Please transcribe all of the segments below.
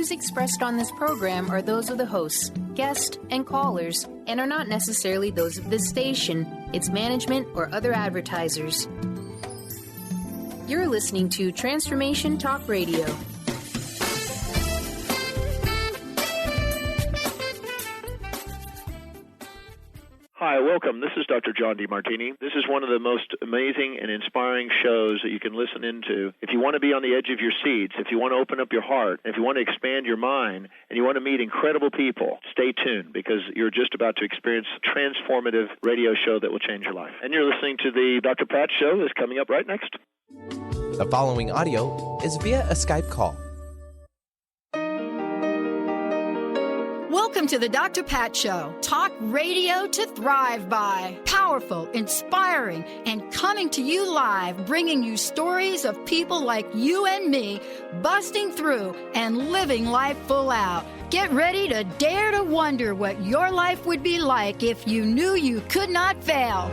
views expressed on this program are those of the hosts, guests, and callers, and are not necessarily those of this station, its management, or other advertisers. You're listening to Transformation Talk Radio. Hi, welcome. This is Dr. John DeMartini. This is one of the most amazing and inspiring shows that you can listen into. If you want to be on the edge of your seats, if you want to open up your heart, if you want to expand your mind, and you want to meet incredible people, stay tuned because you're just about to experience a transformative radio show that will change your life. And you're listening to the Dr. Pat Show that's coming up right next. The following audio is via a Skype call. Welcome to the Dr. Pat Show. Talk radio to thrive by. Powerful, inspiring, and coming to you live, bringing you stories of people like you and me, busting through and living life full out. Get ready to dare to wonder what your life would be like if you knew you could not fail.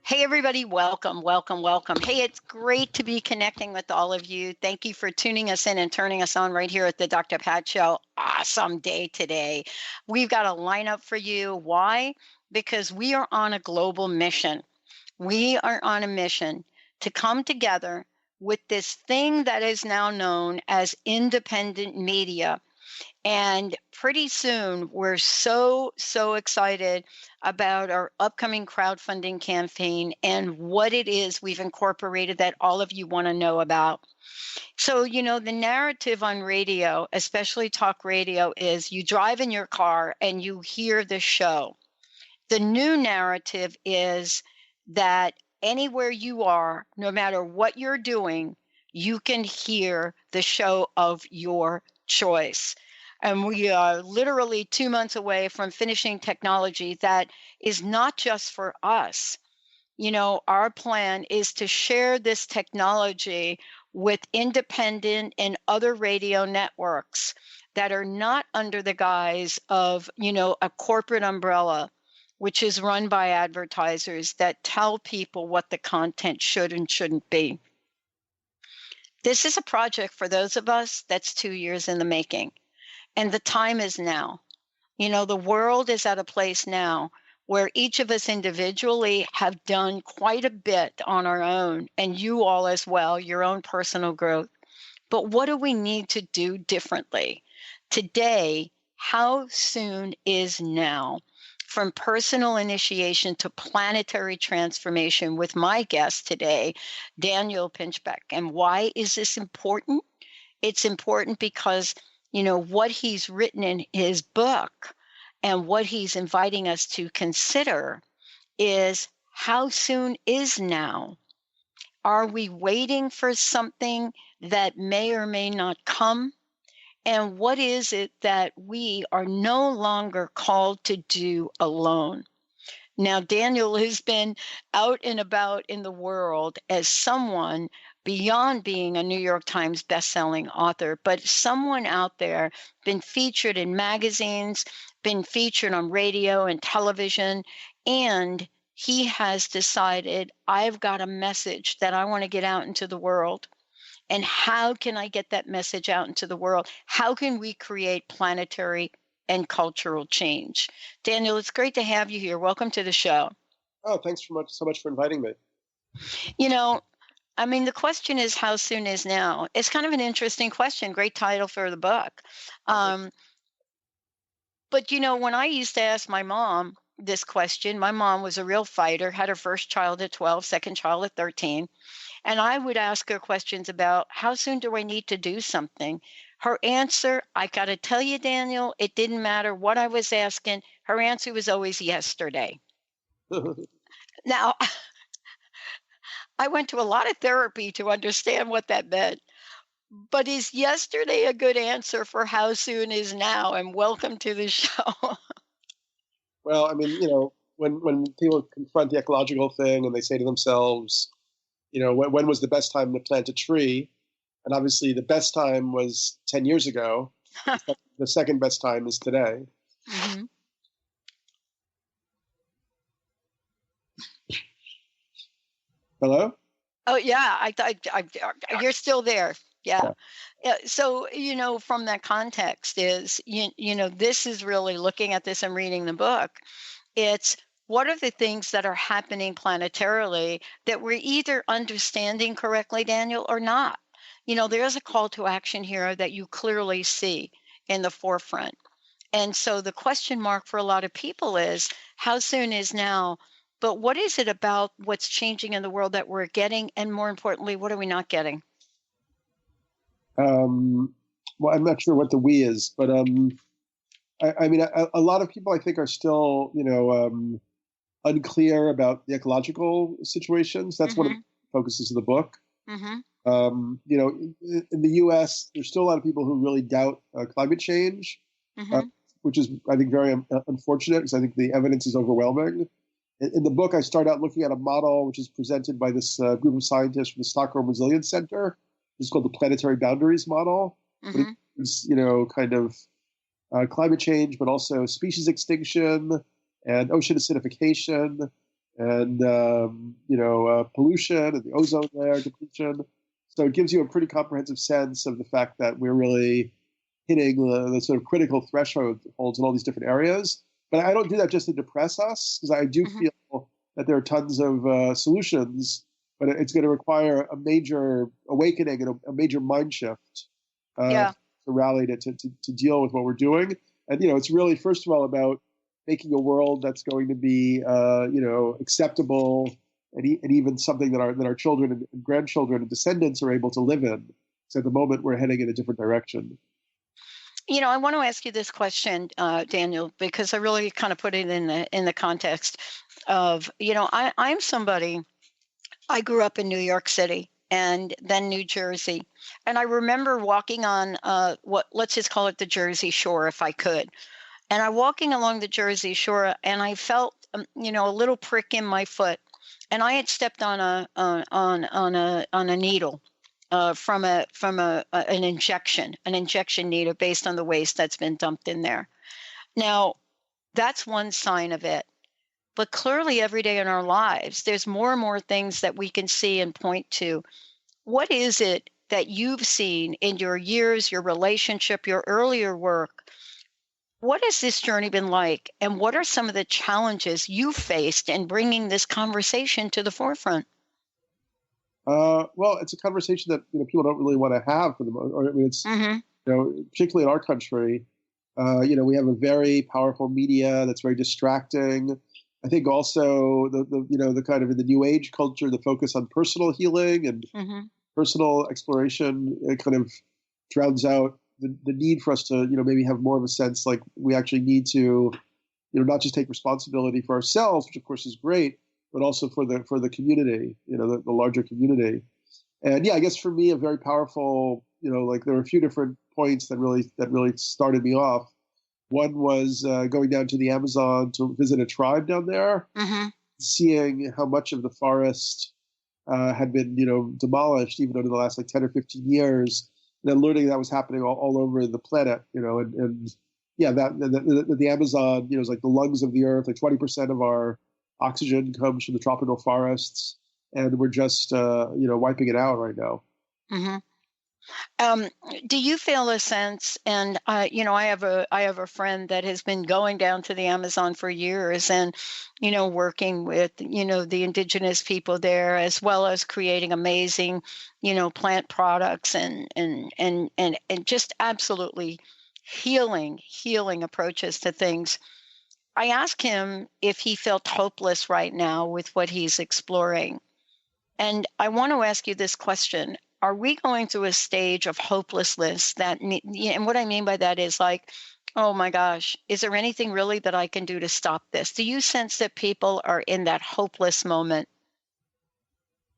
Hey, everybody. Welcome, welcome, welcome. Hey, it's great to be connecting with all of you. Thank you for tuning us in and turning us on right here at the Dr. Pat Show. Awesome day today. We've got a lineup for you. Why? Because we are on a global mission. We are on a mission to come together with this thing that is now known as independent media. And pretty soon, we're so excited about our upcoming crowdfunding campaign and what it is we've incorporated that all of you want to know about. So, the narrative on radio, especially talk radio, is you drive in your car and you hear the show. The new narrative is that anywhere you are, no matter what you're doing, you can hear the show of your choice. And we are literally 2 months away from finishing technology that is not just for us. Our plan is to share this technology with independent and other radio networks that are not under the guise of, a corporate umbrella, which is run by advertisers that tell people what the content should and shouldn't be. This is a project for those of us that's 2 years in the making. And the time is now. The world is at a place now where each of us individually have done quite a bit on our own, and you all as well, your own personal growth. But what do we need to do differently? Today, how soon is now? From personal initiation to planetary transformation with my guest today, Daniel Pinchbeck. And why is this important? It's important because what he's written in his book and what he's inviting us to consider is how soon is now? Are we waiting for something that may or may not come? And what is it that we are no longer called to do alone? Now, Daniel has been out and about in the world as someone beyond being a New York Times bestselling author, but someone out there, been featured in magazines, been featured on radio and television, and he has decided, I've got a message that I want to get out into the world. And how can I get that message out into the world? How can we create planetary and cultural change? Daniel, it's great to have you here. Welcome to the show. Oh, thanks so much for inviting me. The question is, how soon is now? It's kind of an interesting question. Great title for the book. But, when I used to ask my mom this question, my mom was a real fighter, had her first child at 12, second child at 13. And I would ask her questions about how soon do I need to do something? Her answer, I got to tell you, Daniel, it didn't matter what I was asking. Her answer was always yesterday. Now, I went to a lot of therapy to understand what that meant. But is yesterday a good answer for how soon is now? And welcome to the show. Well, when people confront the ecological thing and they say to themselves, when was the best time to plant a tree? And obviously the best time was 10 years ago. The second best time is today. Mm-hmm. Hello? Oh yeah, I thought you're still there. Yeah. So, from that context is, this is really looking at this and reading the book. It's what are the things that are happening planetarily that we're either understanding correctly, Daniel, or not? There's a call to action here that you clearly see in the forefront. And so the question mark for a lot of people is how soon is now? But what is it about what's changing in the world that we're getting? And more importantly, what are we not getting? Well, I'm not sure what the we is, but I mean, a lot of people I think are still, unclear about the ecological situations. That's one of the focuses of the book. In the U.S., there's still a lot of people who really doubt climate change, which is, I think, very unfortunate because I think the evidence is overwhelming. In the book, I start out looking at a model which is presented by this group of scientists from the Stockholm Resilience Center. It's called the Planetary Boundaries Model. It's, kind of climate change, but also species extinction and ocean acidification and, pollution and the ozone layer depletion. So it gives you a pretty comprehensive sense of the fact that we're really hitting the sort of critical thresholds in all these different areas. But I don't do that just to depress us, because I do feel that there are tons of solutions, but it's going to require a major awakening and a major mind shift to rally to deal with what we're doing. And, it's really, first of all, about making a world that's going to be, acceptable and even something that our children and grandchildren and descendants are able to live in. So at the moment, we're heading in a different direction. I want to ask you this question, Daniel, because I really kind of put it in the context of, I'm somebody, I grew up in New York City and then New Jersey. And I remember walking on let's just call it the Jersey Shore, if I could. And I'm walking along the Jersey Shore and I felt, a little prick in my foot. And I had stepped on a needle. From an injection needle based on the waste that's been dumped in there. Now, that's one sign of it. But clearly every day in our lives, there's more and more things that we can see and point to. What is it that you've seen in your years, your relationship, your earlier work? What has this journey been like? And what are some of the challenges you faced in bringing this conversation to the forefront? Well, it's a conversation that people don't really want to have for the most. Or I mean, it's particularly in our country. We have a very powerful media that's very distracting. I think also the kind of in the New Age culture, the focus on personal healing and personal exploration, it kind of drowns out the need for us to maybe have more of a sense like we actually need to not just take responsibility for ourselves, which of course is great, but also for the community, the larger community. And I guess for me, a very powerful, there were a few different points that really started me off. One was going down to the Amazon to visit a tribe down there, seeing how much of the forest had been, demolished even over the last 10 or 15 years, and then learning that was happening all over the planet, that the Amazon, is like the lungs of the earth. Like 20% of our oxygen comes from the tropical forests, and we're just, wiping it out right now. Do you feel a sense? And I have a friend that has been going down to the Amazon for years, and working with the indigenous people there, as well as creating amazing plant products and just absolutely healing approaches to things. I asked him if he felt hopeless right now with what he's exploring. And I want to ask you this question. Are we going through a stage of hopelessness and what I mean by that is like, oh my gosh, is there anything really that I can do to stop this? Do you sense that people are in that hopeless moment?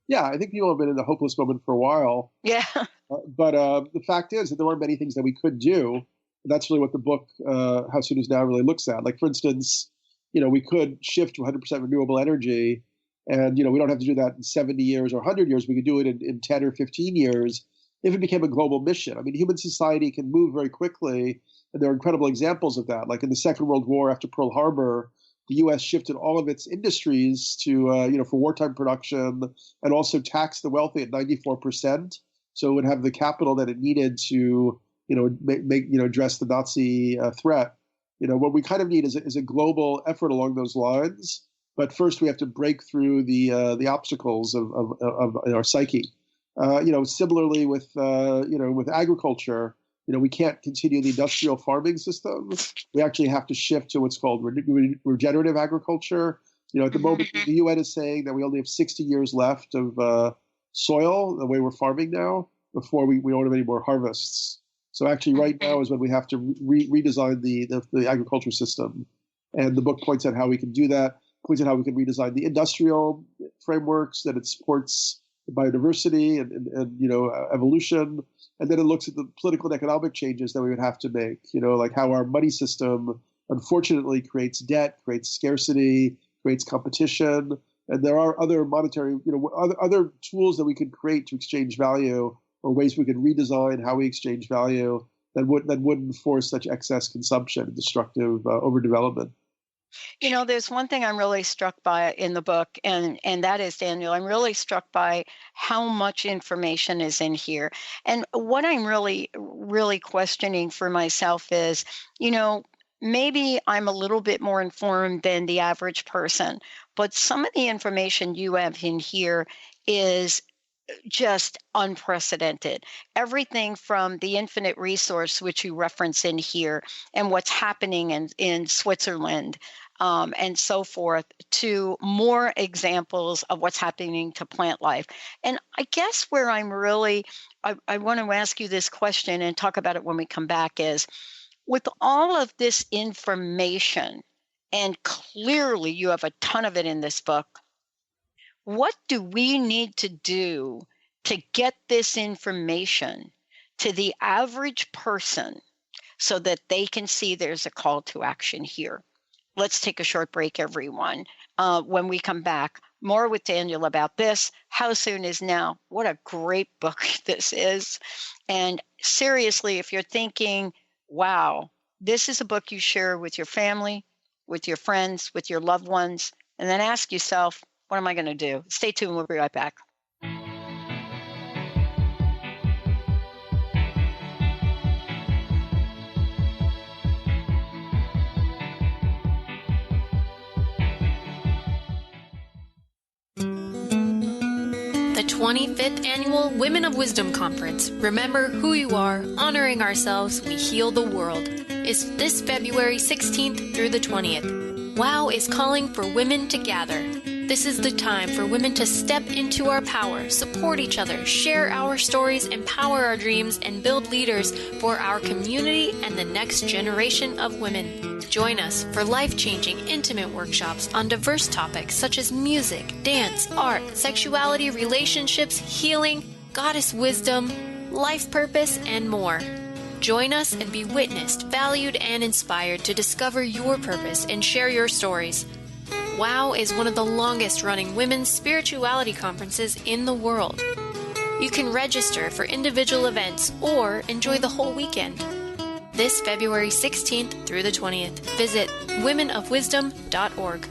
Yeah, I think people have been in the hopeless moment for a while. Yeah. But the fact is that there weren't many things that we could do. That's really what the book, How Soon Is Now, really looks at. Like, for instance, we could shift to 100% renewable energy, and, we don't have to do that in 70 years or 100 years. We could do it in 10 or 15 years if it became a global mission. I mean, human society can move very quickly, and there are incredible examples of that. Like in the Second World War after Pearl Harbor, the U.S. shifted all of its industries to, for wartime production, and also taxed the wealthy at 94%. So it would have the capital that it needed to, address the Nazi threat. What we kind of need is a global effort along those lines. But first, we have to break through the obstacles of our psyche. Similarly with agriculture, we can't continue the industrial farming system. We actually have to shift to what's called regenerative agriculture. At the moment, the UN is saying that we only have 60 years left of soil, the way we're farming now, before we don't have any more harvests. So actually right now is when we have to redesign the agriculture system. And the book points out how we can do that, points out how we can redesign the industrial frameworks, that it supports biodiversity and evolution. And then it looks at the political and economic changes that we would have to make, like how our money system unfortunately creates debt, creates scarcity, creates competition. And there are other monetary, other tools that we could create to exchange value, or ways we could redesign how we exchange value that wouldn't force such excess consumption and destructive overdevelopment. There's one thing I'm really struck by in the book, and that is, Daniel, I'm really struck by how much information is in here. And what I'm really, really questioning for myself is, maybe I'm a little bit more informed than the average person, but some of the information you have in here is just unprecedented. Everything from the infinite resource, which you reference in here, and what's happening in Switzerland, and so forth, to more examples of what's happening to plant life. And I guess where I'm really, I want to ask you this question and talk about it when we come back is, with all of this information, and clearly you have a ton of it in this book, what do we need to do to get this information to the average person so that they can see there's a call to action here? Let's take a short break, everyone. When we come back, more with Daniel about this. How soon is now? What a great book this is. And seriously, if you're thinking, wow, this is a book you share with your family, with your friends, with your loved ones, and then ask yourself, what am I going to do? Stay tuned. We'll be right back. The 25th Annual Women of Wisdom Conference, Remember Who You Are, Honoring Ourselves, We Heal the World, is this February 16th through the 20th. WOW is calling for women to gather. This is the time for women to step into our power, support each other, share our stories, empower our dreams, and build leaders for our community and the next generation of women. Join us for life-changing, intimate workshops on diverse topics such as music, dance, art, sexuality, relationships, healing, goddess wisdom, life purpose, and more. Join us and be witnessed, valued, and inspired to discover your purpose and share your stories. WOW is one of the longest-running women's spirituality conferences in the world. You can register for individual events or enjoy the whole weekend. This February 16th through the 20th. Visit womenofwisdom.org.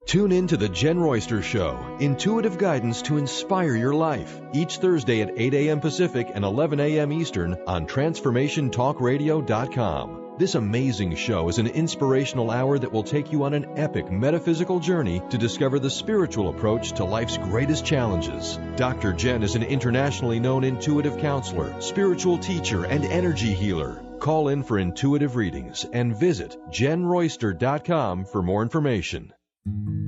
Tune in to The Jen Royster Show, intuitive guidance to inspire your life, each Thursday at 8 a.m. Pacific and 11 a.m. Eastern on TransformationTalkRadio.com. This amazing show is an inspirational hour that will take you on an epic metaphysical journey to discover the spiritual approach to life's greatest challenges. Dr. Jen is an internationally known intuitive counselor, spiritual teacher, and energy healer. Call in for intuitive readings and visit JenRoyster.com for more information.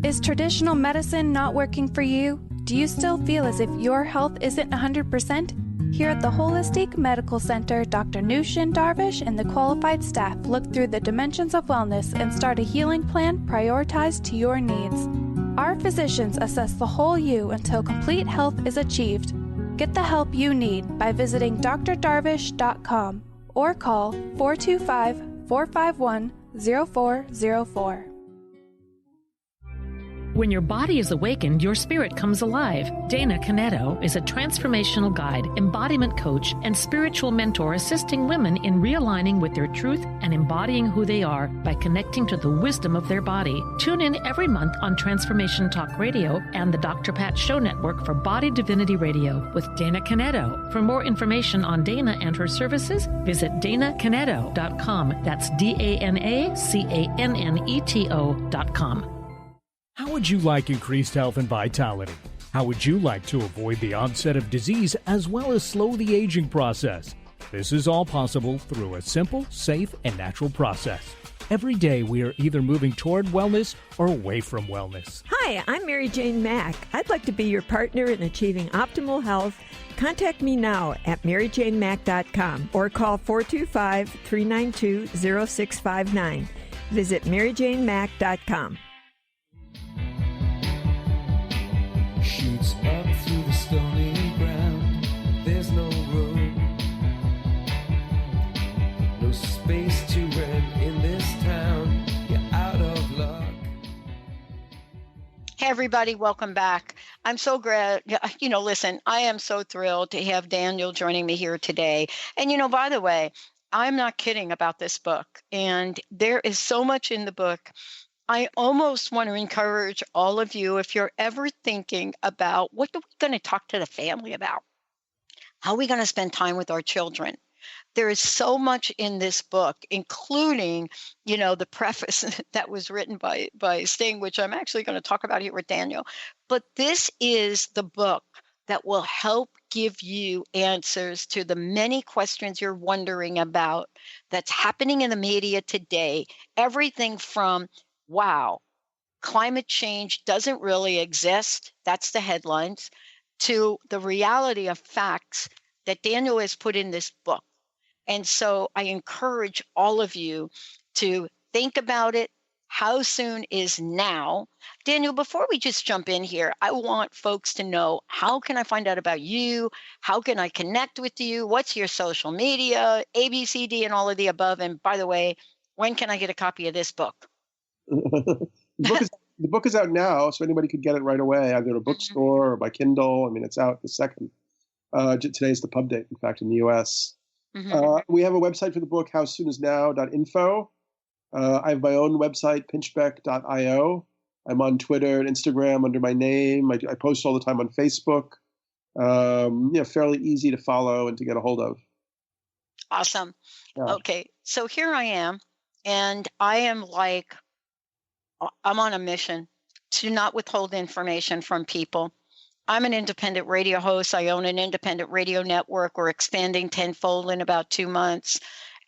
Is traditional medicine not working for you? Do you still feel as if your health isn't 100%? Here at the Holistic Medical Center, Dr. Nushin Darvish and the qualified staff look through the dimensions of wellness and start a healing plan prioritized to your needs. Our physicians assess the whole you until complete health is achieved. Get the help you need by visiting drdarvish.com or call 425-451-0404. When your body is awakened, your spirit comes alive. Dana Canetto is a transformational guide, embodiment coach, and spiritual mentor assisting women in realigning with their truth and embodying who they are by connecting to the wisdom of their body. Tune in every month on Transformation Talk Radio and the Dr. Pat Show Network for Body Divinity Radio with Dana Canetto. For more information on Dana and her services, visit danacanetto.com. That's DANACANNETO.com. How would you like increased health and vitality? How would you like to avoid the onset of disease as well as slow the aging process? This is all possible through a simple, safe, and natural process. Every day we are either moving toward wellness or away from wellness. Hi, I'm Mary Jane Mack. I'd like to be your partner in achieving optimal health. Contact me now at maryjanemack.com or call 425-392-0659. Visit maryjanemack.com. Shoots up through the stony ground. There's no room, no space to rent in this town. You're out of luck. Hey, everybody, welcome back. I'm so glad. Listen, I am so thrilled to have Daniel joining me here today. And, by the way, I'm not kidding about this book. And there is so much in the book. I almost want to encourage all of you, if you're ever thinking about what are we going to talk to the family about? How are we going to spend time with our children? There is so much in this book, including, the preface that was written by Sting, which I'm actually going to talk about here with Daniel. But this is the book that will help give you answers to the many questions you're wondering about that's happening in the media today. Everything from wow, climate change doesn't really exist. That's the headlines. To the reality of facts that Daniel has put in this book. And so I encourage all of you to think about it. How soon is now? Daniel, before we just jump in here, I want folks to know, how can I find out about you? How can I connect with you? What's your social media, ABCD, and all of the above? And by the way, when can I get a copy of this book? The book is out now, so anybody could get it right away, either at a bookstore or by Kindle. I mean, it's out the second. Today's the pub date, in fact, in the U.S. We have a website for the book, howsoonisnow.info. I have my own website, pinchbeck.io. I'm on Twitter and Instagram under my name. I post all the time on Facebook. Fairly easy to follow and to get a hold of. Awesome. Yeah. Okay, so here I am, and I am I'm on a mission to not withhold information from people. I'm an independent radio host. I own an independent radio network. We're expanding tenfold in about 2 months.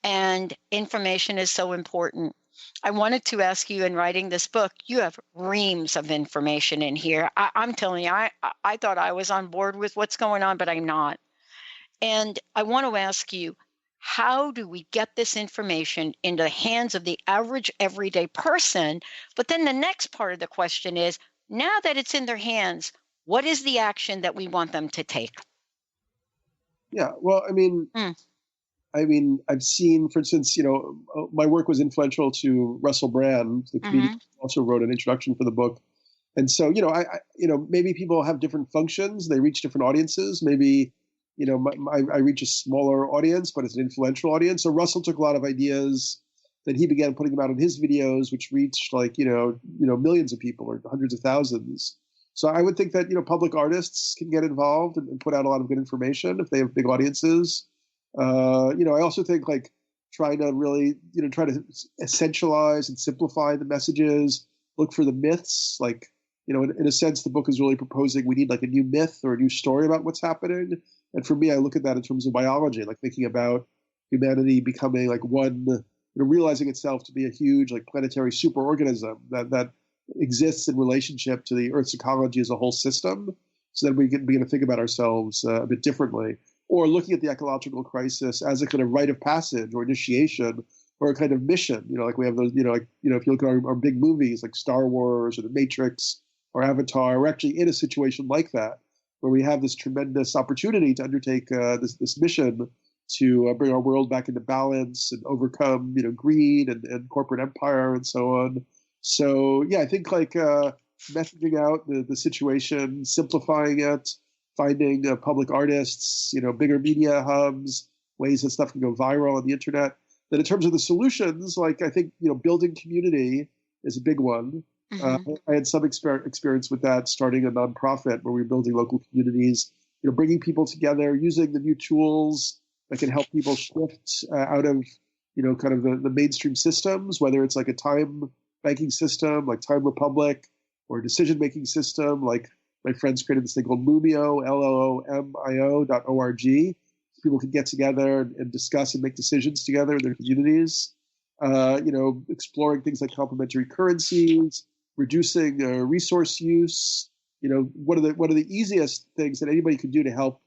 And information is so important. I wanted to ask you, in writing this book, you have reams of information in here. I'm telling you, I thought I was on board with what's going on, but I'm not. And I want to ask you, how do we get this information into the hands of the average everyday person? But then the next part of the question is, now that it's in their hands, what is the action that we want them to take? Yeah, well, I've seen, for instance, my work was influential to Russell Brand, the comedian, also wrote an introduction for the book. And so, maybe people have different functions. They reach different audiences. Maybe, I reach a smaller audience, but it's an influential audience. So Russell took a lot of ideas that he began putting them out in his videos, which reached millions of people or hundreds of thousands. So I would think that, public artists can get involved and put out a lot of good information if they have big audiences. I also think trying to really, try to essentialize and simplify the messages, look for the myths. In a sense, the book is really proposing we need a new myth or a new story about what's happening. And for me, I look at that in terms of biology, thinking about humanity becoming one, realizing itself to be a huge planetary super-organism that exists in relationship to the Earth's ecology as a whole system. So that we can begin to think about ourselves a bit differently. Or looking at the ecological crisis as a kind of rite of passage or initiation or a kind of mission. We have those, if you look at our big movies like Star Wars or The Matrix or Avatar, we're actually in a situation like that, where we have this tremendous opportunity to undertake this mission to bring our world back into balance and overcome, greed and corporate empire and so on. So, yeah, I think messaging out the situation, simplifying it, finding public artists, bigger media hubs, ways that stuff can go viral on the internet. Then in terms of the solutions, like I think, building community is a big one. Mm-hmm. I had some experience with that, starting a nonprofit where we were building local communities, bringing people together, using the new tools that can help people shift out of, kind of the mainstream systems, whether it's like a time banking system like Time Republic, or a decision-making system like my friends created this thing called Lumio, LOOMIO.org. People can get together and discuss and make decisions together in their communities. Exploring things like complementary currencies, reducing resource use. One of the easiest things that anybody can do to help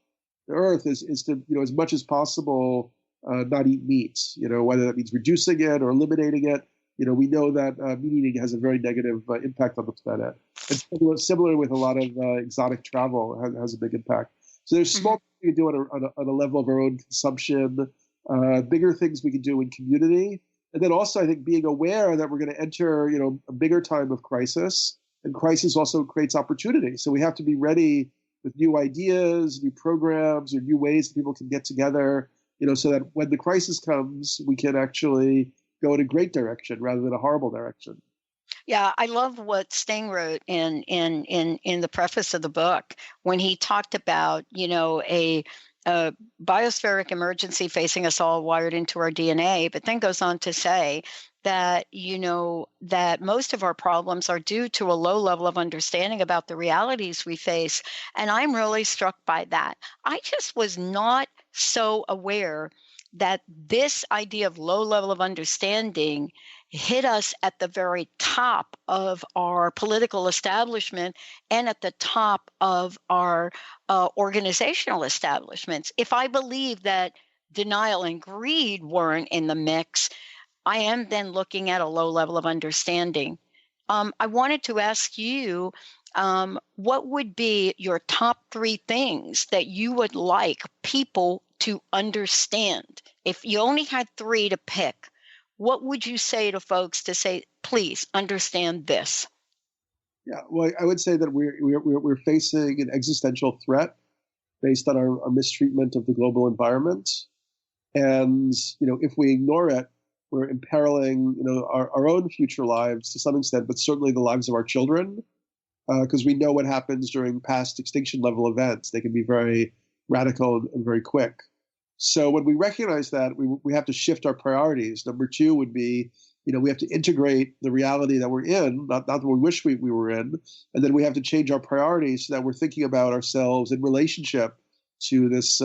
the Earth is to, as much as possible, not eat meat. Whether that means reducing it or eliminating it. We know that meat eating has a very negative impact on the planet. And similar with a lot of exotic travel, has a big impact. So there's small things we can do on a level of our own consumption, bigger things we can do in community. And then also, I think, being aware that we're going to enter, a bigger time of crisis, and crisis also creates opportunity. So we have to be ready with new ideas, new programs, or new ways that people can get together, so that when the crisis comes, we can actually go in a great direction rather than a horrible direction. Yeah, I love what Sting wrote in the preface of the book when he talked about, a biospheric emergency facing us all wired into our DNA, but then goes on to say that, that most of our problems are due to a low level of understanding about the realities we face. And I'm really struck by that. I just was not so aware that this idea of low level of understanding hit us at the very top of our political establishment and at the top of our organizational establishments. If I believe that denial and greed weren't in the mix, I am then looking at a low level of understanding. I wanted to ask you, what would be your top 3 things that you would like people to understand? If you only had 3 to pick, what would you say to folks to say, please understand this? Yeah, well, I would say that we're facing an existential threat based on our mistreatment of the global environment. And, if we ignore it, we're imperiling, our own future lives to some extent, but certainly the lives of our children, because we know what happens during past extinction level events. They can be very radical and very quick. So when we recognize that, we have to shift our priorities. Number 2 would be, we have to integrate the reality that we're in, not that we wish we were in, and then we have to change our priorities so that we're thinking about ourselves in relationship to this,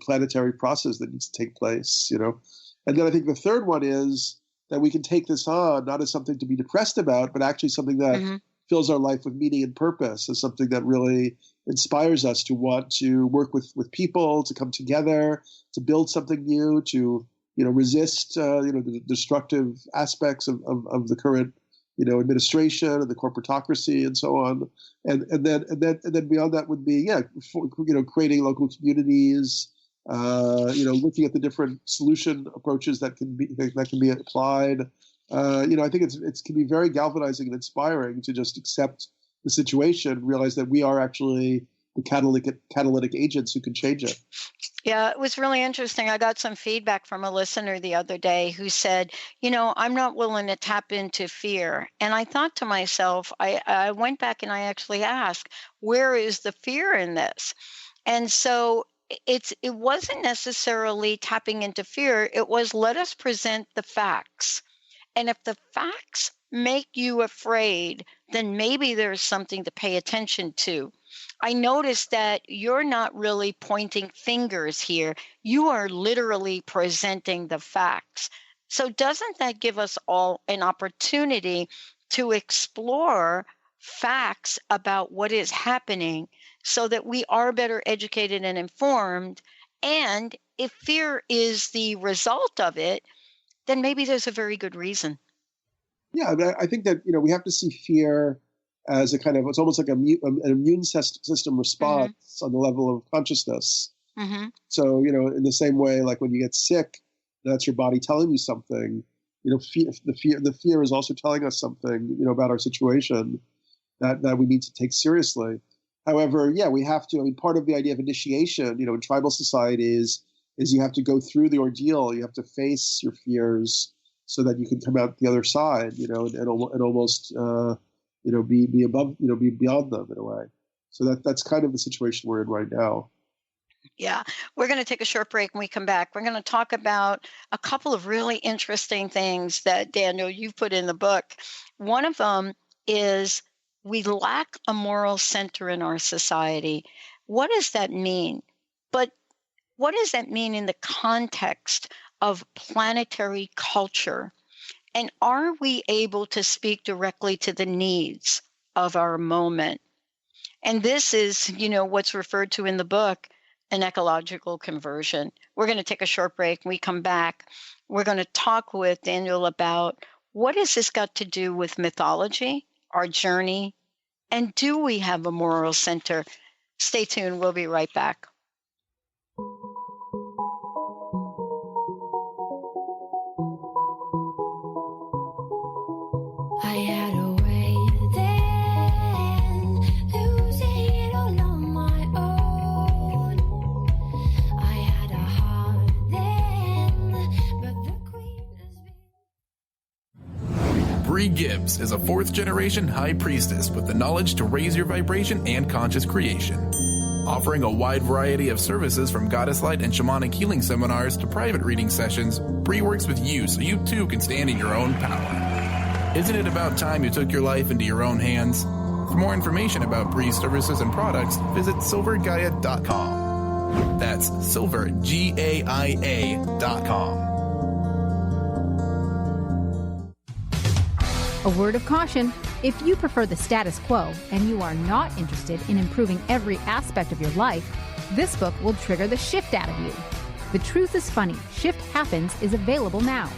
planetary process that needs to take place, And then I think the third one is that we can take this on, not as something to be depressed about, but actually something that fills our life with meaning and purpose, as something that really inspires us to want to work with people, to come together, to build something new, to resist the destructive aspects of the current administration and the corporatocracy and so on. And then beyond that would be creating local communities, looking at the different solution approaches that can be applied. I think it can be very galvanizing and inspiring to just accept the situation, realize that we are actually the catalytic agents who can change it. Yeah, it was really interesting. I got some feedback from a listener the other day who said, I'm not willing to tap into fear. And I thought to myself, I went back and I actually asked, where is the fear in this? And so it wasn't necessarily tapping into fear. It was, let us present the facts. And if the facts make you afraid, then maybe there's something to pay attention to. I noticed that you're not really pointing fingers here. You are literally presenting the facts. So doesn't that give us all an opportunity to explore facts about what is happening so that we are better educated and informed? And if fear is the result of it, then maybe there's a very good reason. Yeah, I think that, we have to see fear as a kind of, it's almost like an immune system response on the level of consciousness. So, in the same way, like when you get sick, that's your body telling you something. The fear is also telling us something, about our situation. that we need to take seriously. However, yeah, we have to. I mean, part of the idea of initiation, in tribal society is you have to go through the ordeal. You have to face your fears so that you can come out the other side, and almost, be above, be beyond them in a way. So that's kind of the situation we're in right now. Yeah, we're going to take a short break. When we come back, we're going to talk about a couple of really interesting things that, Daniel, you've put in the book. One of them is we lack a moral center in our society. What does that mean? But what does that mean in the context of planetary culture? And are we able to speak directly to the needs of our moment? And this is, what's referred to in the book, an ecological conversion. We're going to take a short break. When we come back, we're going to talk with Daniel about what has this got to do with mythology, our journey, and do we have a moral center? Stay tuned. We'll be right back. I had a way then, losing it all on my own. I had a heart then, but the queen has been. Bree Gibbs is a fourth-generation high priestess with the knowledge to raise your vibration and conscious creation. Offering a wide variety of services from goddess light and shamanic healing seminars to private reading sessions, Bree works with you so you too can stand in your own power. Isn't it about time you took your life into your own hands? For more information about Bree's services and products, visit silvergaia.com. That's silvergaia.com. A word of caution: if you prefer the status quo and you are not interested in improving every aspect of your life, this book will trigger the shift out of you. The Truth is Funny, Shift Happens is available now.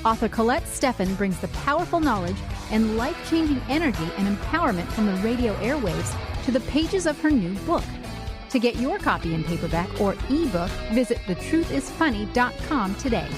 Author Colette Steffen brings the powerful knowledge and life-changing energy and empowerment from the radio airwaves to the pages of her new book. To get your copy in paperback or ebook, visit thetruthisfunny.com today.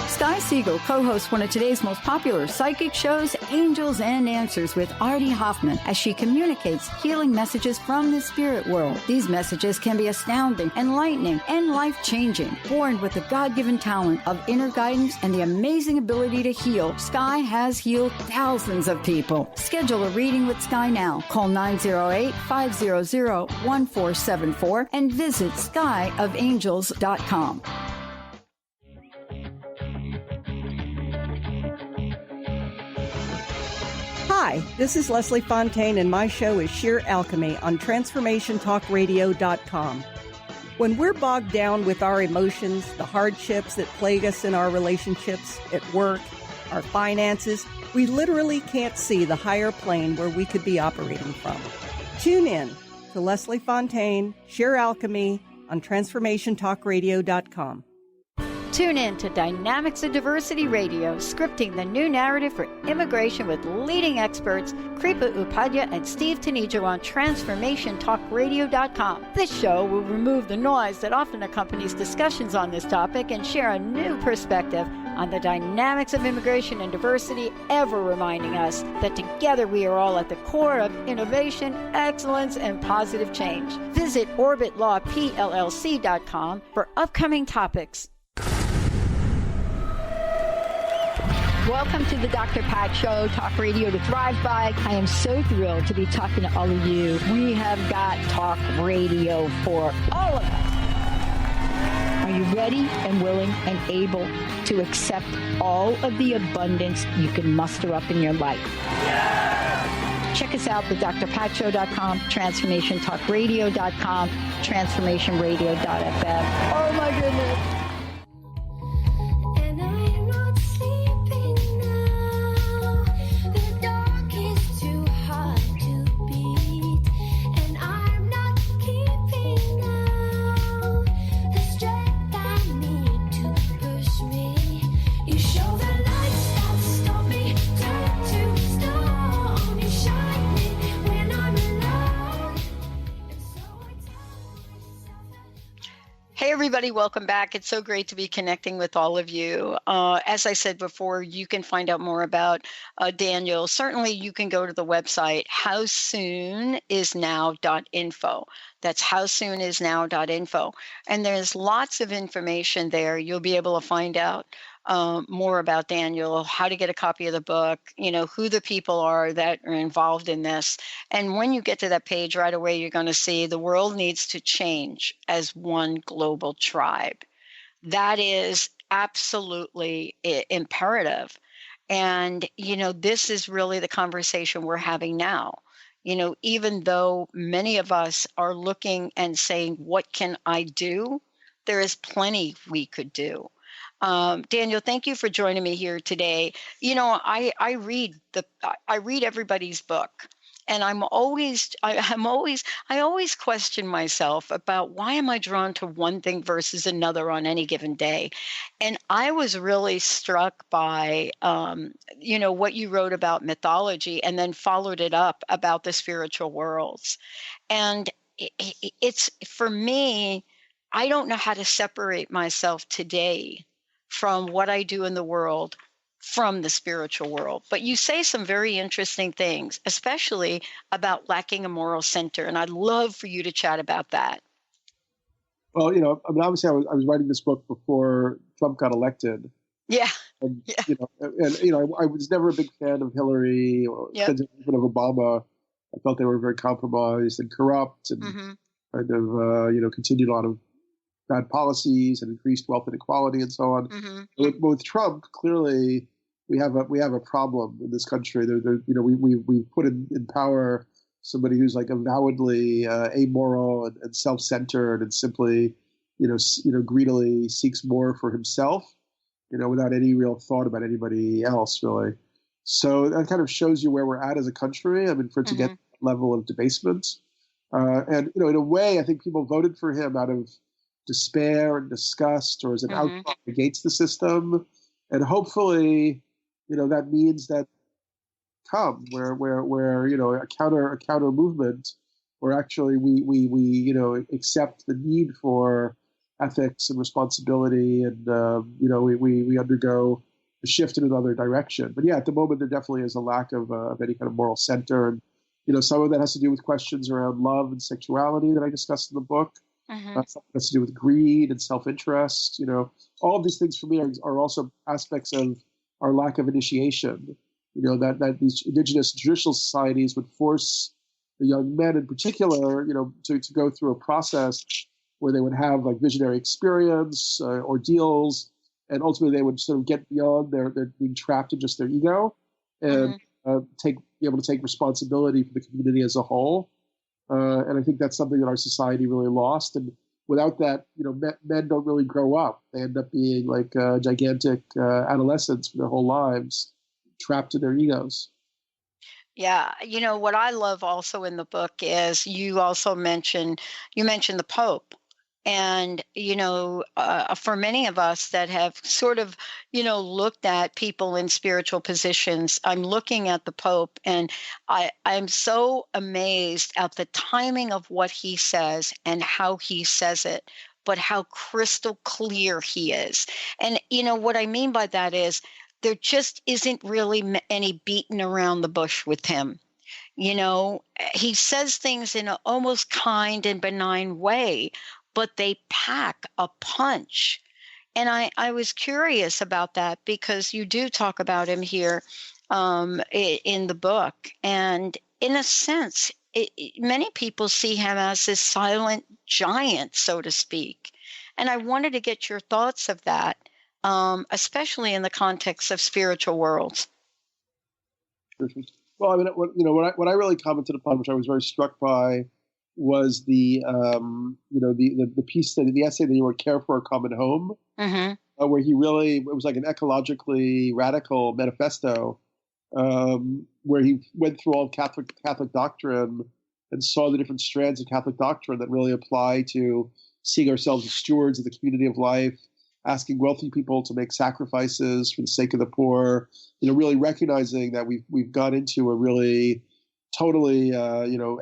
Sky Siegel co-hosts one of today's most popular psychic shows, Angels and Answers, with Artie Hoffman, as she communicates healing messages from the spirit world. These messages can be astounding, enlightening, and life-changing. Born with the God-given talent of inner guidance and the amazing ability to heal, Sky has healed thousands of people. Schedule a reading with Sky now. Call 908-500-1474 and visit skyofangels.com. Hi, this is Leslie Fontaine, and my show is Sheer Alchemy on TransformationTalkRadio.com. When we're bogged down with our emotions, the hardships that plague us in our relationships, at work, our finances, we literally can't see the higher plane where we could be operating from. Tune in to Leslie Fontaine, Sheer Alchemy on TransformationTalkRadio.com. Tune in to Dynamics of Diversity Radio, scripting the new narrative for immigration with leading experts Kripa Upadhyaya and Steve Tanijo on TransformationTalkRadio.com. This show will remove the noise that often accompanies discussions on this topic and share a new perspective on the dynamics of immigration and diversity, ever reminding us that together we are all at the core of innovation, excellence, and positive change. Visit OrbitLawPLLC.com for upcoming topics. Welcome to the Dr. Pat Show, Talk Radio to Thrive By. I am so thrilled to be talking to all of you. We have got talk radio for all of us. Are you ready and willing and able to accept all of the abundance you can muster up in your life? Yeah! Check us out at drpatshow.com, transformationtalkradio.com, transformationradio.fm. Oh my goodness. everybody, welcome back. It's so great to be connecting with all of you. As I said before, you can find out more about Daniel. Certainly, you can go to the website howsoonisnow.info. That's howsoonisnow.info. And there's lots of information there. You'll be able to find out more about Daniel, how to get a copy of the book, who the people are that are involved in this. And when you get to that page right away, you're going to see the world needs to change as one global tribe. That is absolutely imperative. And, this is really the conversation we're having now. Even though many of us are looking and saying, what can I do? There is plenty we could do. Daniel, thank you for joining me here today. I read everybody's book, and I always question myself about why am I drawn to one thing versus another on any given day. And I was really struck by, what you wrote about mythology and then followed it up about the spiritual worlds. And it's, for me, I don't know how to separate myself today from what I do in the world from the spiritual world. But you say some very interesting things, especially about lacking a moral center. And I'd love for you to chat about that. Well, obviously I was writing this book before Trump got elected. Yeah. And, I was never a big fan of Hillary or even of Obama. I felt they were very compromised and corrupt and kind of, continued a lot of bad policies and increased wealth inequality and so on. But with Trump, clearly we have a problem in this country. We put in power somebody who's like avowedly amoral and self-centered and simply greedily seeks more for himself, without any real thought about anybody else really. So that kind of shows you where we're at as a country. I mean, for it to get that level of debasement, and in a way, I think people voted for him out of despair and disgust, or as an outcry against the system, and hopefully, that means that where a counter movement, where actually we accept the need for ethics and responsibility, and we undergo a shift in another direction. But yeah, at the moment there definitely is a lack of any kind of moral center, and some of that has to do with questions around love and sexuality that I discussed in the book. Something has to do with greed and self-interest. All of these things for me are also aspects of our lack of initiation. That these indigenous traditional societies would force the young men in particular, to go through a process where they would have like visionary experience, ordeals, and ultimately they would sort of get beyond their being trapped in just their ego and be able to take responsibility for the community as a whole. And I think that's something that our society really lost. And without that, men don't really grow up. They end up being like gigantic adolescents for their whole lives, trapped in their egos. Yeah. What I love also in the book is you mentioned the Pope. And, for many of us that have sort of, looked at people in spiritual positions, I'm looking at the Pope and I'm so amazed at the timing of what he says and how he says it, but how crystal clear he is. And, what I mean by that is there just isn't really any beating around the bush with him. He says things in an almost kind and benign way, but they pack a punch. And I was curious about that because you do talk about him here in the book. And in a sense, many people see him as this silent giant, so to speak. And I wanted to get your thoughts of that, especially in the context of spiritual worlds. Well, I mean, what I really commented upon, which I was very struck by, was the piece the essay that you wrote, Care for a Common Home, where it was like an ecologically radical manifesto, where he went through all Catholic doctrine and saw the different strands of Catholic doctrine that really apply to seeing ourselves as stewards of the community of life, asking wealthy people to make sacrifices for the sake of the poor, really recognizing that we've gone into a really totally,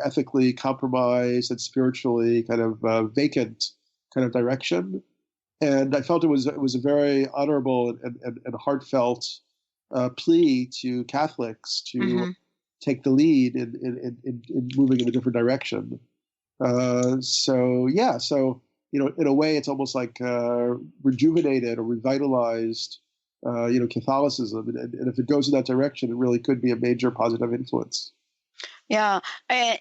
ethically compromised and spiritually kind of vacant kind of direction. And I felt it was a very honorable and heartfelt plea to Catholics to take the lead in moving in a different direction. So in a way, it's almost like rejuvenated or revitalized, Catholicism, and if it goes in that direction, it really could be a major positive influence. Yeah. And,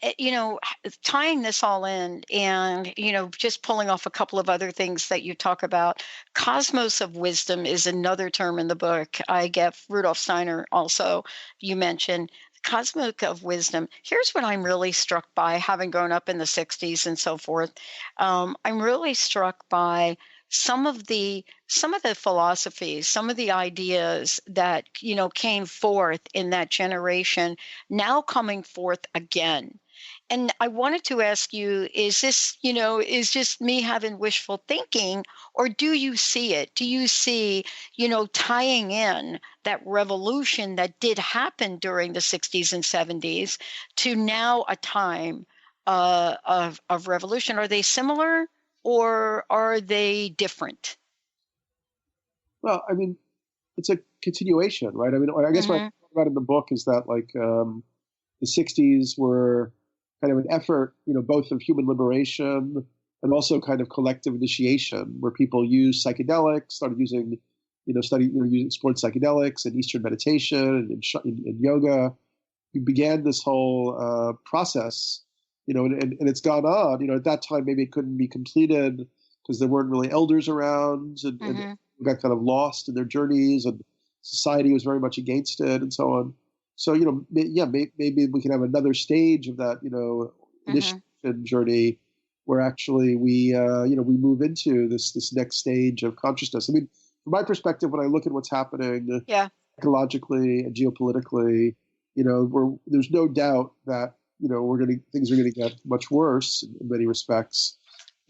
tying this all in and, just pulling off a couple of other things that you talk about, cosmos of wisdom is another term in the book. I get Rudolf Steiner also, you mentioned. Cosmic of wisdom. Here's what I'm really struck by, having grown up in the 60s and so forth. I'm really struck by some of the philosophies, some of the ideas that came forth in that generation, now coming forth again. And I wanted to ask you, is this me having wishful thinking, or do you see it? Do you see, tying in that revolution that did happen during the 60s and 70s to now a time of revolution? Are they similar or are they different? Well, I mean, it's a continuation, right? I mean, I guess what I talk about in the book is that the 60s were kind of an effort, both of human liberation and also kind of collective initiation, where people used psychedelics, started using, explored psychedelics and Eastern meditation and yoga. We began this whole process, and it's gone on. At that time, maybe it couldn't be completed because there weren't really elders around, and people got kind of lost in their journeys, and society was very much against it, and so on. So, maybe we can have another stage of that, initiation journey where actually we move into this next stage of consciousness. I mean, from my perspective, when I look at what's happening ecologically and geopolitically, there's no doubt that, things are going to get much worse in many respects,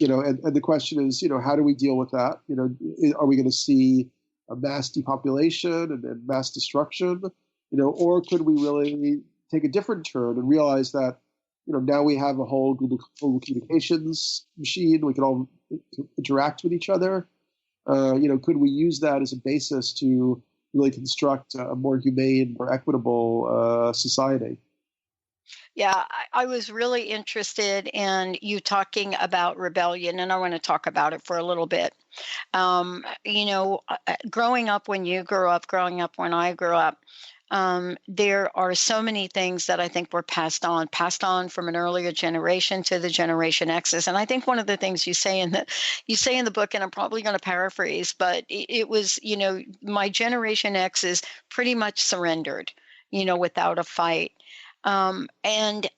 and the question is, how do we deal with that? Are we going to see a mass depopulation and mass destruction? Or could we really take a different turn and realize that, now we have a whole global communications machine. We can all interact with each other. Could we use that as a basis to really construct a more humane, more equitable society? Yeah, I was really interested in you talking about rebellion, and I want to talk about it for a little bit. Growing up when you grew up, growing up when I grew up, there are so many things that I think were passed on from an earlier generation to the Generation X's. And I think one of the things you say in the book, and I'm probably going to paraphrase, but it was, my Generation X's pretty much surrendered, without a fight. And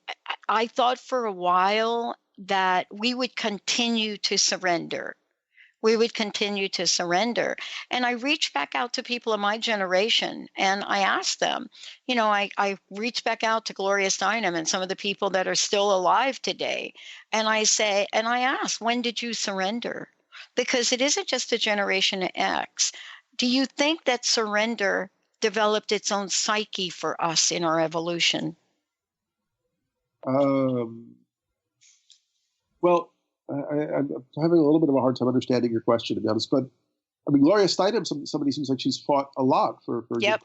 I thought for a while that we would continue to surrender. We would continue to surrender. And I reached back out to people of my generation and I asked them, I reached back out to Gloria Steinem and some of the people that are still alive today. And I asked, when did you surrender? Because it isn't just a Generation X. Do you think that surrender developed its own psyche for us in our evolution? Well, I'm having a little bit of a hard time understanding your question, to be honest. But I mean, Gloria Steinem, somebody seems like she's fought a lot for Yep.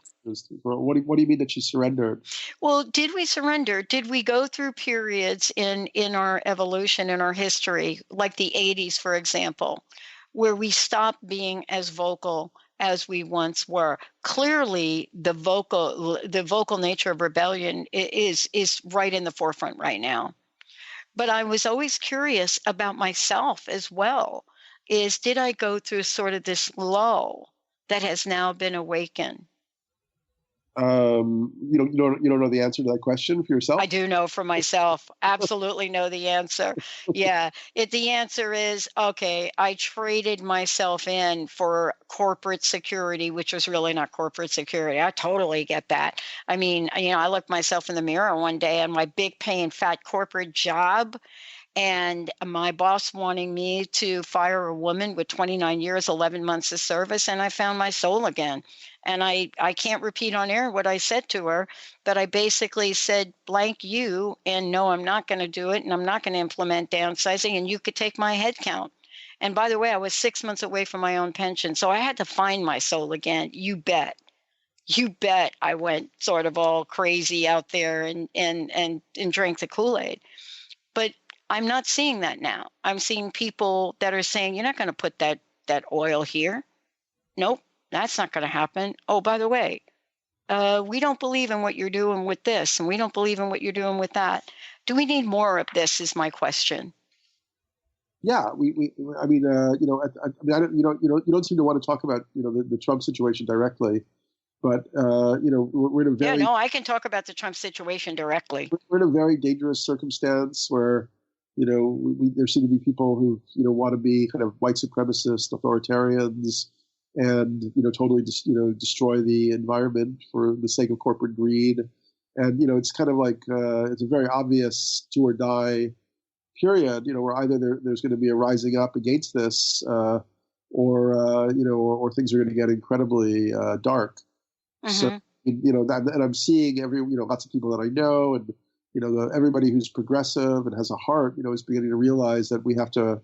What do you mean that she surrendered? Well, did we surrender? Did we go through periods in our evolution, in our history, like the 80s, for example, where we stopped being as vocal as we once were? Clearly, the vocal nature of rebellion is right in the forefront right now. But I was always curious about myself as well, did I go through sort of this lull that has now been awakened? You don't know the answer to that question for yourself? I do know for myself. Absolutely know the answer. Yeah. The answer is, okay, I traded myself in for corporate security, which was really not corporate security. I totally get that. I mean, I looked myself in the mirror one day on my big paying fat corporate job, and my boss wanting me to fire a woman with 29 years, 11 months of service, and I found my soul again. And I can't repeat on air what I said to her, but I basically said, blank you, and no, I'm not going to do it, and I'm not going to implement downsizing, and you could take my head count. And by the way, I was 6 months away from my own pension. So I had to find my soul again. You bet. You bet I went sort of all crazy out there and drank the Kool-Aid. But I'm not seeing that now. I'm seeing people that are saying, you're not going to put that oil here. Nope, that's not going to happen. Oh, by the way, we don't believe in what you're doing with this, and we don't believe in what you're doing with that. Do we need more of this is my question. Yeah, I mean, you know, I don't, you don't seem to want to talk about, you know, the Trump situation directly, but you know, we're in a very I can talk about the Trump situation directly. We're in a very dangerous circumstance where, you know, there seem to be people who, you know, want to be kind of white supremacist authoritarians and, you know, totally destroy the environment for the sake of corporate greed. And, you know, it's kind of like it's a very obvious do or die period, you know, where either there's going to be a rising up against this or you know, or things are going to get incredibly dark. Mm-hmm. So, you know, and I'm seeing lots of people that I know, and, you know, everybody who's progressive and has a heart, you know, is beginning to realize that we have to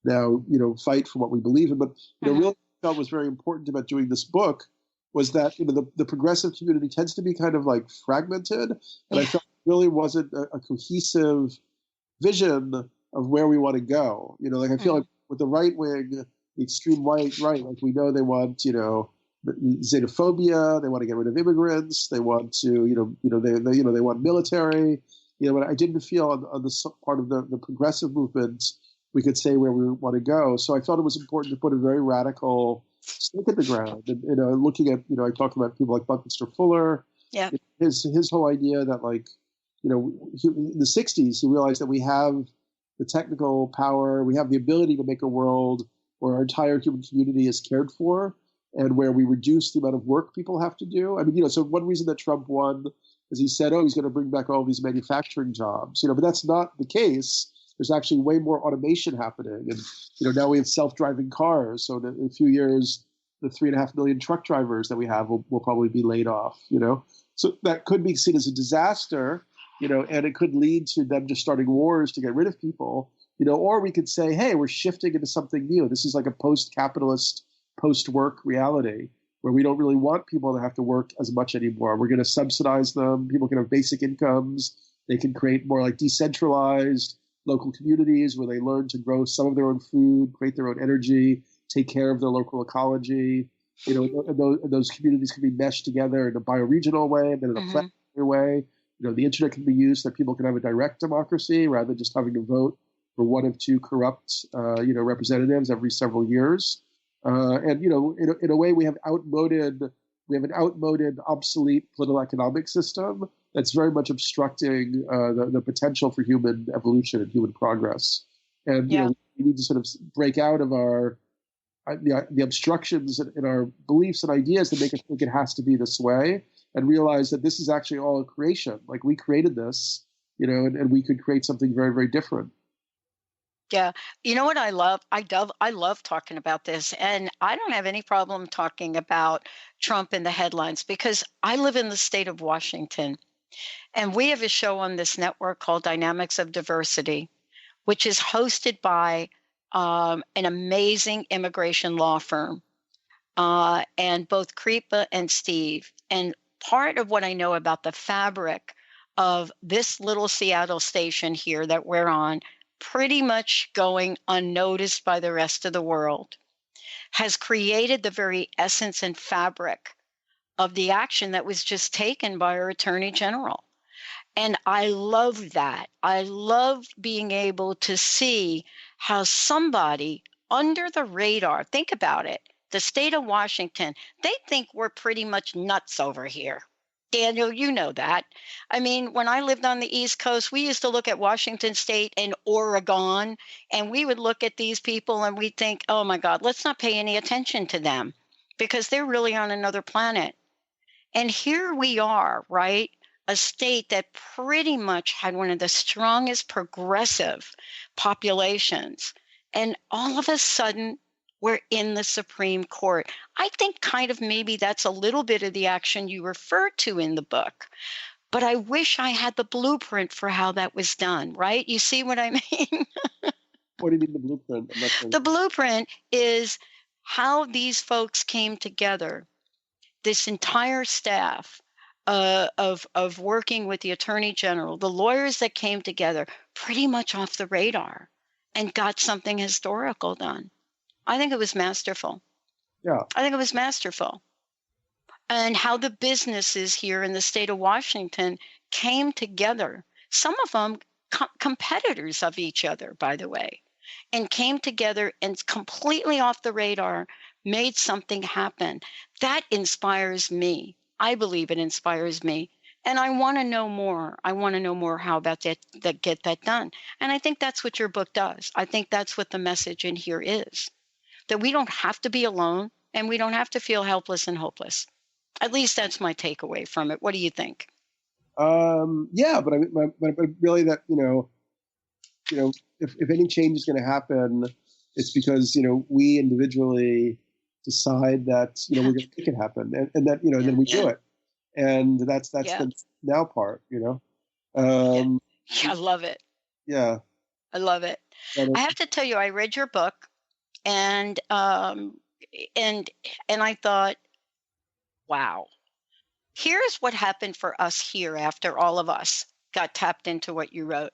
now, you know, fight for what we believe in. But, you know, really what I felt was very important about doing this book was that, you know, the progressive community tends to be kind of like fragmented. And I felt it really wasn't a cohesive vision of where we want to go. You know, like I feel like with the right wing, the extreme right, like we know they want, you know, xenophobia, they want to get rid of immigrants, they want to, they want military, you know, but I didn't feel on the part of the progressive movement we could say where we want to go. So I felt it was important to put a very radical stake in the ground. And, you know, looking at, you know, I talked about people like Buckminster Fuller, his whole idea that, like, you know, in the 60s, he realized that we have the technical power, we have the ability to make a world where our entire human community is cared for and where we reduce the amount of work people have to do. I mean, you know, so one reason that Trump won is he said, oh, he's going to bring back all these manufacturing jobs, you know, but that's not the case. There's actually way more automation happening. And, you know, now we have self-driving cars. So in a few years, the 3.5 million truck drivers that we have will probably be laid off, you know. So that could be seen as a disaster, you know, and it could lead to them just starting wars to get rid of people, you know, or we could say, hey, we're shifting into something new. This is like a post-capitalist, post-work reality where we don't really want people to have to work as much anymore. We're going to subsidize them. People can have basic incomes. They can create more like decentralized local communities where they learn to grow some of their own food, create their own energy, take care of their local ecology. You know, and those communities can be meshed together in a bioregional way and then in a planetary way. You know, the internet can be used so that people can have a direct democracy rather than just having to vote for one of two corrupt, you know, representatives every several years. And, you know, in a way, we have an outmoded, obsolete political economic system that's very much obstructing the potential for human evolution and human progress. And, you know, we need to sort of break out of the obstructions in our beliefs and ideas that make us think it has to be this way, and realize that this is actually all a creation. Like, we created this, you know, and we could create something very, very different. Yeah. You know what I love? I love talking about this. And I don't have any problem talking about Trump in the headlines because I live in the state of Washington. And we have a show on this network called Dynamics of Diversity, which is hosted by an amazing immigration law firm, and both Kripa and Steve. And part of what I know about the fabric of this little Seattle station here that we're on, pretty much going unnoticed by the rest of the world, has created the very essence and fabric of the action that was just taken by our Attorney General. And I love that. I love being able to see how somebody under the radar, think about it, the state of Washington, they think we're pretty much nuts over here. Daniel, you know that. I mean, when I lived on the East Coast, we used to look at Washington State and Oregon, and we would look at these people and we'd think, oh my God, let's not pay any attention to them because they're really on another planet. And here we are, right? A state that pretty much had one of the strongest progressive populations. And all of a sudden, we're in the Supreme Court. I think kind of maybe that's a little bit of the action you referred to in the book. But I wish I had the blueprint for how that was done, right? You see what I mean? What do you mean the blueprint? I'm not sure. The blueprint is how these folks came together, this entire staff of working with the Attorney General, the lawyers that came together pretty much off the radar and got something historical done. I think it was masterful. Yeah. I think it was masterful. And how the businesses here in the state of Washington came together, some of them competitors of each other, by the way, and came together and completely off the radar made something happen. That inspires me. I believe it inspires me. And I want to know more. I want to know more how about that get that done. And I think that's what your book does. I think that's what the message in here is, that we don't have to be alone and we don't have to feel helpless and hopeless. At least that's my takeaway from it. What do you think? Yeah, but really that, if any change is going to happen, it's because, we individually decide that, we're going to make it happen and that, then we do it. And that's the now part, I love it. Yeah. I love it. I have to tell you, I read your book and I thought, wow, here's what happened for us here after all of us got tapped into what you wrote.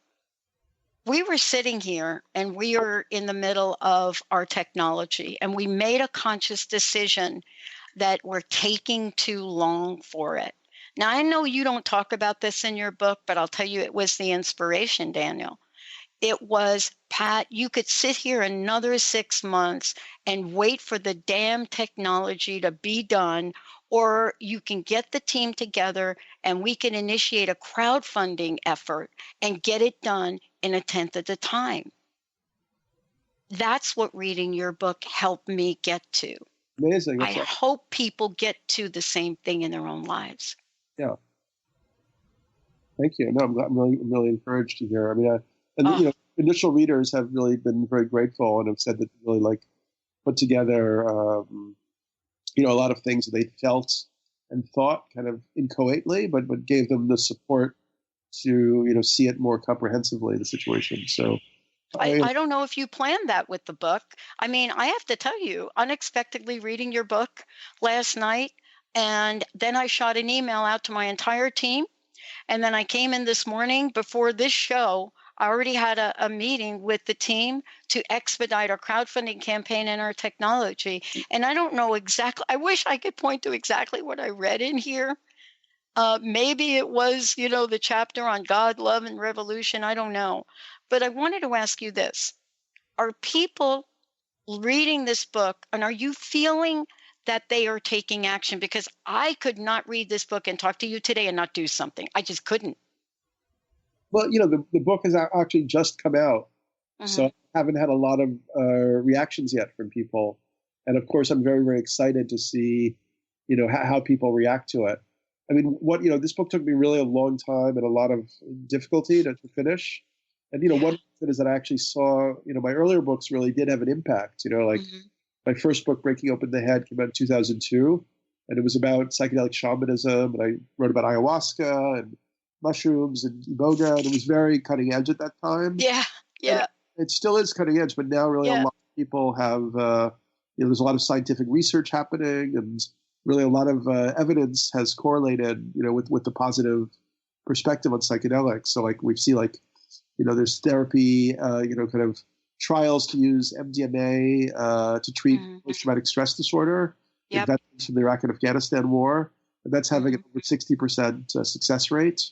We were sitting here and we are in the middle of our technology and we made a conscious decision that we're taking too long for it. Now, I know you don't talk about this in your book, but I'll tell you, it was the inspiration, Daniel. It was, Pat, you could sit here another 6 months and wait for the damn technology to be done, or you can get the team together and we can initiate a crowdfunding effort and get it done in a tenth of the time. That's what reading your book helped me get to. Amazing. I hope people get to the same thing in their own lives. Yeah. Thank you. No, I'm really encouraged to hear. I mean, initial readers have really been very grateful and have said that they really put together, a lot of things that they felt and thought kind of inchoately, but gave them the support to, see it more comprehensively, the situation. So I don't know if you planned that with the book. I mean, I have to tell you, unexpectedly reading your book last night, and then I shot an email out to my entire team. And then I came in this morning before this show. I already had a meeting with the team to expedite our crowdfunding campaign and our technology. And I don't know exactly, I wish I could point to exactly what I read in here. Maybe it was, the chapter on God, love, and revolution. I don't know. But I wanted to ask you this. Are people reading this book and are you feeling that they are taking action? Because I could not read this book and talk to you today and not do something. I just couldn't. Well, the book has actually just come out, so I haven't had a lot of reactions yet from people. And of course, I'm very, very excited to see, how people react to it. I mean, this book took me really a long time and a lot of difficulty to finish. And, one thing is that I actually saw, my earlier books really did have an impact, my first book, Breaking Open the Head, came out in 2002, and it was about psychedelic shamanism, and I wrote about ayahuasca and mushrooms and iboga, and it was very cutting edge at that time. Yeah. And it still is cutting edge, but now really a lot of people have, there's a lot of scientific research happening, and really a lot of evidence has correlated, with the positive perspective on psychedelics. So we see there's therapy, kind of trials to use MDMA to treat post-traumatic stress disorder in veterans from the Iraq and Afghanistan war. And that's having an over 60% success rate.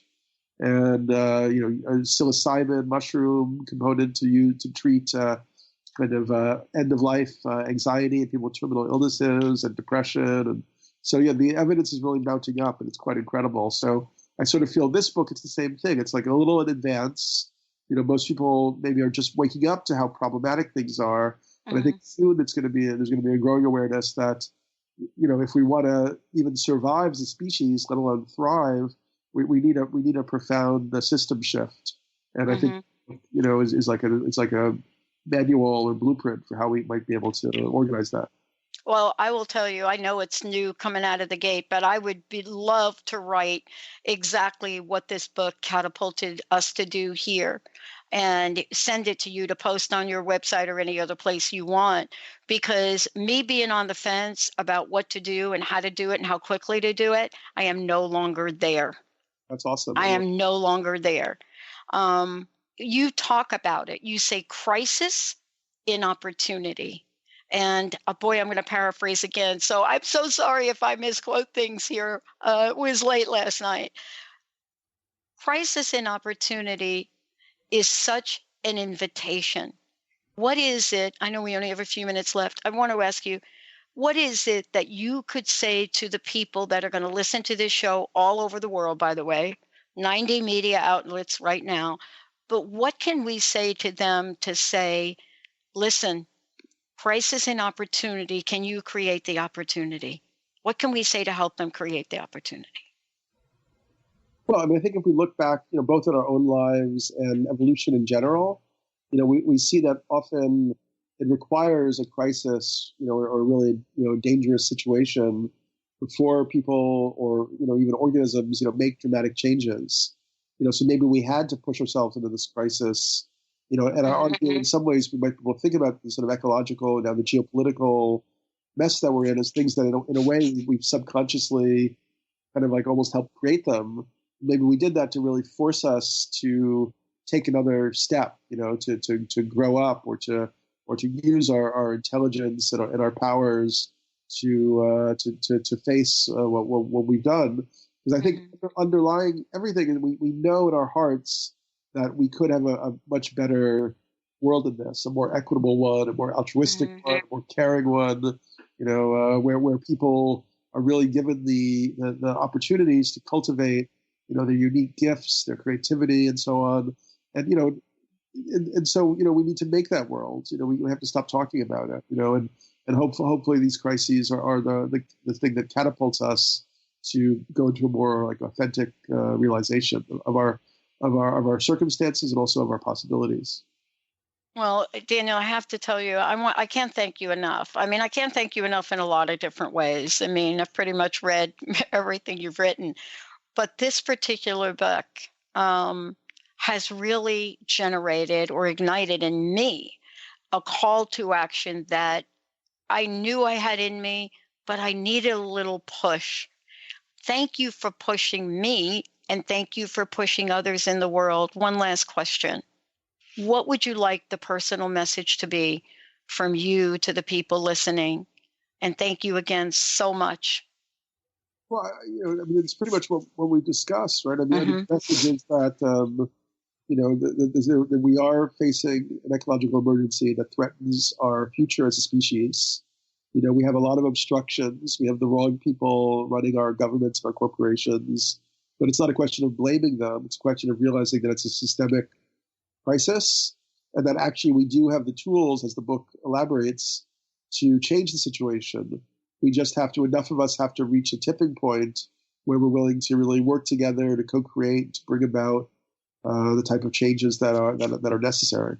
And, psilocybin mushroom component to treat kind of end-of-life anxiety in people with terminal illnesses and depression. And so, the evidence is really mounting up, and it's quite incredible. So I sort of feel this book, it's the same thing. It's like a little in advance. Most people maybe are just waking up to how problematic things are. But I think soon there's going to be a growing awareness that, if we want to even survive as a species, let alone thrive, we need a profound system shift. And I think, is like a manual or blueprint for how we might be able to organize that. Well, I will tell you, I know it's new coming out of the gate, but I would love to write exactly what this book catapulted us to do here. and send it to you to post on your website or any other place you want. Because me being on the fence about what to do and how to do it and how quickly to do it, I am no longer there. That's awesome. I am no longer there. You talk about it. You say crisis in opportunity. And boy, I'm going to paraphrase again. So I'm so sorry if I misquote things here. It was late last night. Crisis in opportunity is such an invitation. What is it? I know we only have a few minutes left. I want to ask you, what is it that you could say to the people that are going to listen to this show all over the world, by the way, 90 media outlets right now, but what can we say to them to say, listen, crisis and opportunity, can you create the opportunity? What can we say to help them create the opportunity? Well, I mean, I think if we look back, both in our own lives and evolution in general, we see that often it requires a crisis, or a really, dangerous situation before people or, even organisms, make dramatic changes. So maybe we had to push ourselves into this crisis, and our argument, in some ways, we might be able to think about the sort of ecological, now the geopolitical mess that we're in as things that, in a way, we've subconsciously kind of like almost helped create them. Maybe we did that to really force us to take another step, to grow up or to use our intelligence and our powers to face what we've done. Because I think underlying everything, we know in our hearts that we could have a much better world than this, a more equitable one, a more altruistic one, a more caring one, where people are really given the opportunities to cultivate, their unique gifts, their creativity, and so on. And so we need to make that world. We have to stop talking about it. And hopefully these crises are the thing that catapults us to go into a more like authentic realization of our circumstances and also of our possibilities. Well, Daniel, I have to tell you, I can't thank you enough. I mean, I can't thank you enough in a lot of different ways. I mean, I've pretty much read everything you've written, but this particular book has really generated or ignited in me a call to action that I knew I had in me, but I needed a little push. Thank you for pushing me, and thank you for pushing others in the world. One last question. What would you like the personal message to be from you to the people listening? And thank you again so much. Well, it's pretty much what we discussed, right? I mean, the message is that, that we are facing an ecological emergency that threatens our future as a species. We have a lot of obstructions. We have the wrong people running our governments, our corporations. But it's not a question of blaming them. It's a question of realizing that it's a systemic crisis and that actually we do have the tools, as the book elaborates, to change the situation. We just enough of us have to reach a tipping point where we're willing to really work together to co-create, to bring about the type of changes that are necessary.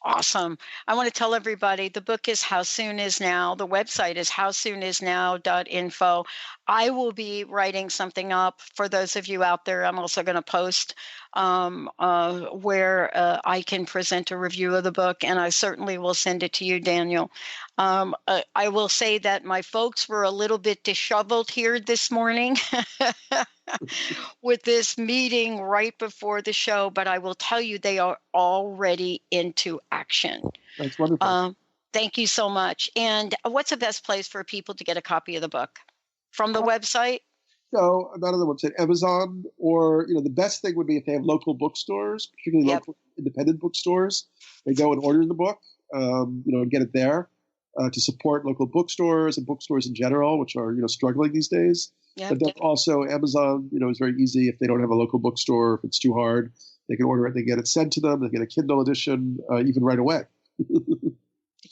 Awesome. I want to tell everybody the book is How Soon Is Now. The website is howsoonisnow.info. I will be writing something up for those of you out there. I'm also going to post where I can present a review of the book, and I certainly will send it to you, Daniel. I will say that my folks were a little bit disheveled here this morning with this meeting right before the show, but I will tell you they are already into action. That's wonderful. Thank you so much. And what's the best place for people to get a copy of the book? From the website? No, not on the website. Amazon, or the best thing would be if they have local bookstores, particularly local independent bookstores. They go and order the book, and get it there to support local bookstores and bookstores in general, which are struggling these days. But then also Amazon, is very easy. If they don't have a local bookstore, if it's too hard, they can order it. They get it sent to them. They get a Kindle edition, even right away.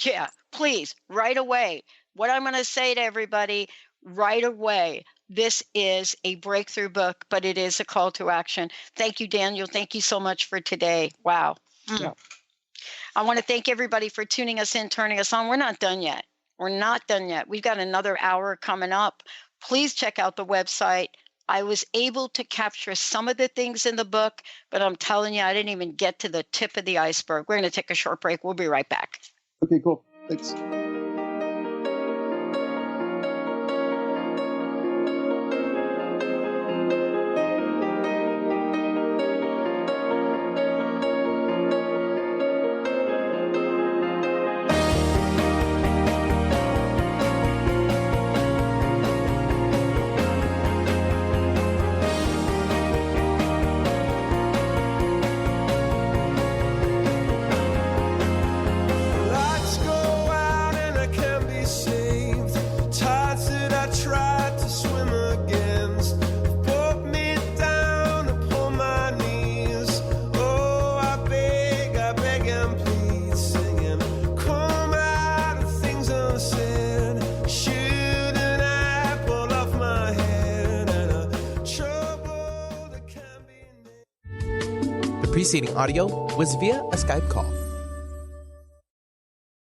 Yeah, please, right away. What I'm going to say to everybody, right away. This is a breakthrough book, but it is a call to action. Thank you, Daniel. Thank you so much for today. Wow. Yeah. I want to thank everybody for tuning us in, turning us on. We're not done yet. We're not done yet. We've got another hour coming up. Please check out the website, I was able to capture some of the things in the book, but I'm telling you, I didn't even get to the tip of the iceberg. We're going to take a short break. We'll be right back. Okay, cool. Thanks. The preceding audio was via a Skype call.